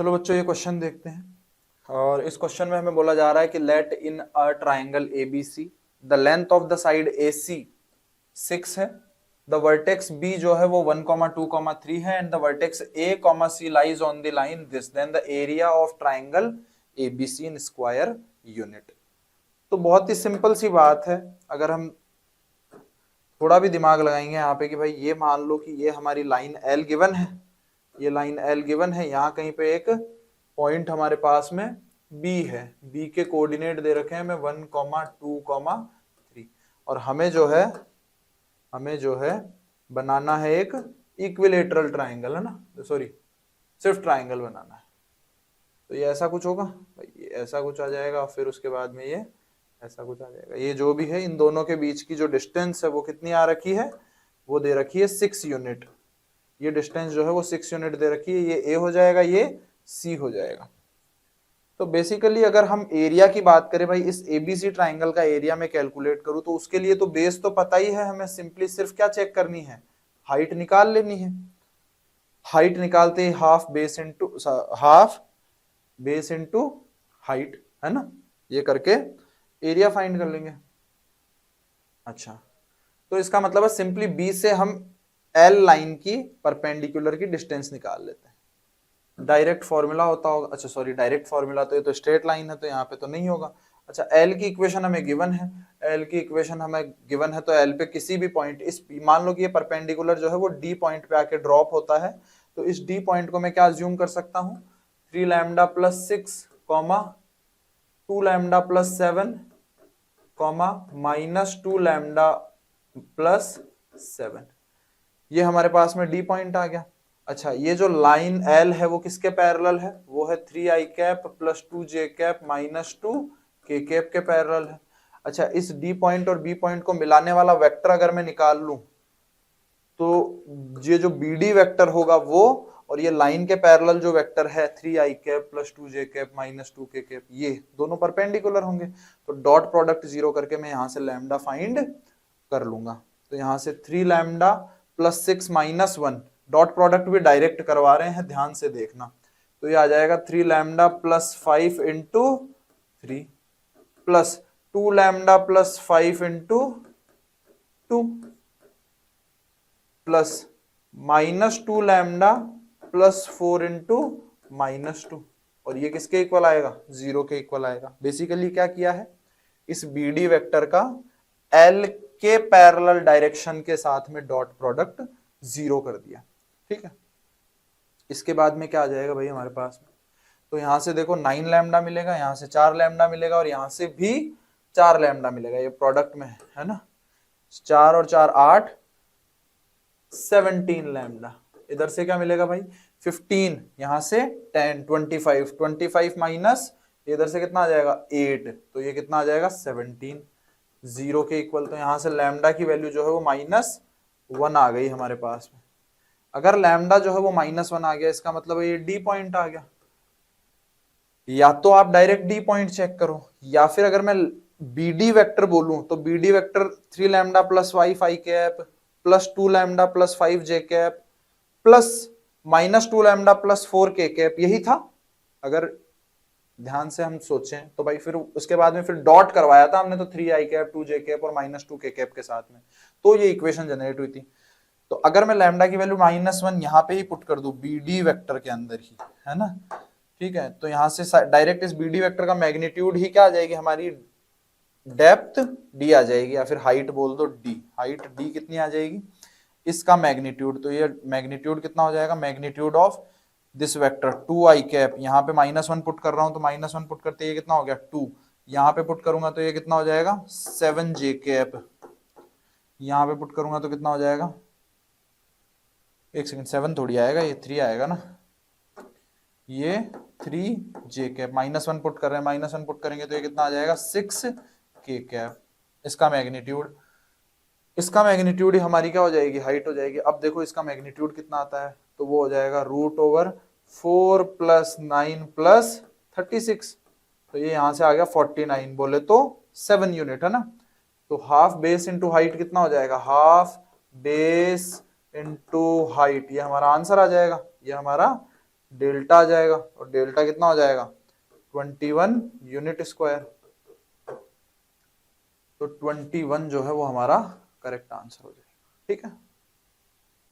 चलो बच्चों ये क्वेश्चन देखते हैं। और इस क्वेश्चन में हमें बोला जा रहा है कि let in a triangle ABC the length of the side AC 6 है, द वर्टेक्स बी जो है वो 1,2,3 है and the vertex A comma C lies on the line this, then the area of triangle ABC in square unit. तो बहुत ही simple सी बात है, अगर हम थोड़ा भी दिमाग लगाएंगे यहाँ पे कि भाई ये मान लो कि ये हमारी लाइन एल गिवन है, ये लाइन एल गिवन है, यहाँ कहीं पे एक पॉइंट हमारे पास में बी है, बी के कोऑर्डिनेट दे रखे हैं हमें 1,2,3 और हमें जो है बनाना है एक इक्विलेटरल ट्राइंगल, है ना, सॉरी सिर्फ ट्राइंगल बनाना है। तो ये ऐसा कुछ होगा भाई, ये ऐसा कुछ आ जाएगा, फिर उसके बाद में ये ऐसा कुछ आ जाएगा। ये जो भी है इन दोनों के बीच की जो डिस्टेंस है वो कितनी आ रखी है, वो दे रखी है 6 यूनिट। ये डिस्टेंस जो है वो 6 यूनिट दे रखी है, ये ए हो जाएगा, ये सी हो जाएगा। तो बेसिकली अगर हम एरिया की बात करें भाई, इस एबीसी ट्राइंगल का एरिया में कैलकुलेट करूं तो उसके लिए तो बेस तो पता ही है, हमें सिंपली सिर्फ क्या चेक करनी है, हाइट निकाल लेनी है। हाइट निकालते ही हाफ बेस इंटू हाइट, है ना, ये करके एरिया फाइंड कर लेंगे। अच्छा, तो इसका मतलब है सिंपली बी से हम एल लाइन की परपेंडिकुलर की डिस्टेंस निकाल लेते हैं। डायरेक्ट फॉर्मूला होता होगा, अच्छा सॉरी डायरेक्ट फॉर्मूला तो ये तो स्ट्रेट लाइन है तो यहाँ पे तो नहीं होगा। अच्छा, एल की इक्वेशन हमें गिवन है, एल की इक्वेशन हमें गिवन है तो एल पे किसी भी पॉइंट, इस मान लो कि ये परपेंडिकुलर जो है वो डी पॉइंट पे आके ड्रॉप होता है, तो इस डी पॉइंट को मैं क्या अज्यूम कर सकता हूँ, 3 lambda plus 6 comma 2 lambda plus 7 comma minus 2 lambda plus 7, ये हमारे पास में डी पॉइंट आ गया। अच्छा, ये जो लाइन एल है वो किसके पैरेलल है, वो है 3i cap plus 2j cap minus 2k cap के पैरेलल है। अच्छा, इस डी पॉइंट और बी पॉइंट को मिलाने वाला वेक्टर अगर मैं निकाल लूं तो ये जो बीडी वेक्टर होगा वो, और ये लाइन के पैरेलल जो वेक्टर है 3i cap plus 2j cap minus 2k cap, ये दोनों परपेंडिकुलर होंगे। तो डॉट प्रोडक्ट जीरो करके मैं यहां से लैम्डा फाइंड कर लूंगा। तो यहां से 3 lambda plus 6 minus 1, dot product भी डायरेक्ट करवा रहे हैं, ध्यान से देखना। तो ये आ जाएगा 3 lambda plus 5 into 3 plus 2 lambda plus 5 into 2 plus minus 2 lambda plus 4 into minus 2, और ये किसके इक्वल आएगा, 0 के इक्वल आएगा। बेसिकली क्या किया है, इस बीडी वेक्टर का एल के पैरेलल डायरेक्शन के साथ में डॉट प्रोडक्ट 0 कर दिया, ठीक है। इसके बाद में क्या आ जाएगा भाई हमारे पास में, तो यहां से देखो 9 लैम्डा मिलेगा, यहां से 4 लैम्डा मिलेगा और यहां से भी 4 लैम्डा मिलेगा, ये प्रोडक्ट में है ना, 4 और 4 8, 17 लैम्डा। इधर से क्या मिलेगा भाई 15, यहां से 10, 25 माइनस इधर से कितना आ जाएगा 8, तो ये कितना आ जाएगा 17, 0 के इक्वल। तो यहां से लैम्डा की वैल्यू जो है वो -1 आ गई हमारे पास में। अगर लैम्डा जो है वो -1 आ गया, इसका मतलब ये डी पॉइंट आ गया। या तो आप डायरेक्ट डी पॉइंट चेक करो, या फिर अगर मैं बीडी वेक्टर बोलूं तो BD vector 3 lambda plus 5 i cap plus 2 lambda plus 5 j cap plus minus 2 lambda plus 4 k cap, यही था। अगर ध्यान से हम सोचें तो भाई फिर उसके बाद में फिर डॉट करवाया था हमने, तो 3 आई कैप 2 जे कैप और माइनस 2 के कैप के साथ में, तो ये इक्वेशन जनरेट हुई थी। तो अगर मैं लैम्डा की वैल्यू -1 यहाँ पे ही पुट कर दूं बीडी वेक्टर के अंदर ही, है ना, ठीक है, तो यहां से डायरेक्ट इस बीडी वेक्टर का मैग्नीट्यूड ही क्या आ जाएगी हमारी, डेप्थ डी आ जाएगी, या फिर हाइट बोल दो डी, हाइट डी कितनी आ जाएगी इसका मैग्नीट्यूड। तो ये मैग्नीट्यूड कितना हो जाएगा, magnitude of this vector 2i cap, यहाँ पे -1 पुट कर रहा हूं तो -1 पुट करते ये कितना हो गया 2, यहाँ पे पुट करूंगा तो ये कितना हो जाएगा 7j कैप, यहाँ पे पुट करूंगा तो कितना हो जाएगा, एक सेकंड 7 थोड़ी आएगा, ये 3 आएगा ना, ये 3j कैप, -1 पुट कर रहे हैं, -1 पुट करेंगे तो ये कितना आ जाएगा 6k कैप। इसका मैग्नीट्यूड ही हमारी क्या हो जाएगी, हाइट हो जाएगी। अब देखो इसका मैग्नीट्यूड कितना आता है, तो वो हो जाएगा √4 + 9 + 36, तो ये यहां से आ गया 49, बोले तो 7 यूनिट, है ना। तो हाफ बेस इंटू हाइट कितना हो जाएगा, हाफ बेस इंटू हाइट, ये हमारा आंसर आ जाएगा, ये हमारा डेल्टा आ जाएगा, और डेल्टा कितना हो जाएगा 21 यूनिट स्क्वायर। तो 21 जो है वो हमारा करेक्ट आंसर हो जाएगा। ठीक है।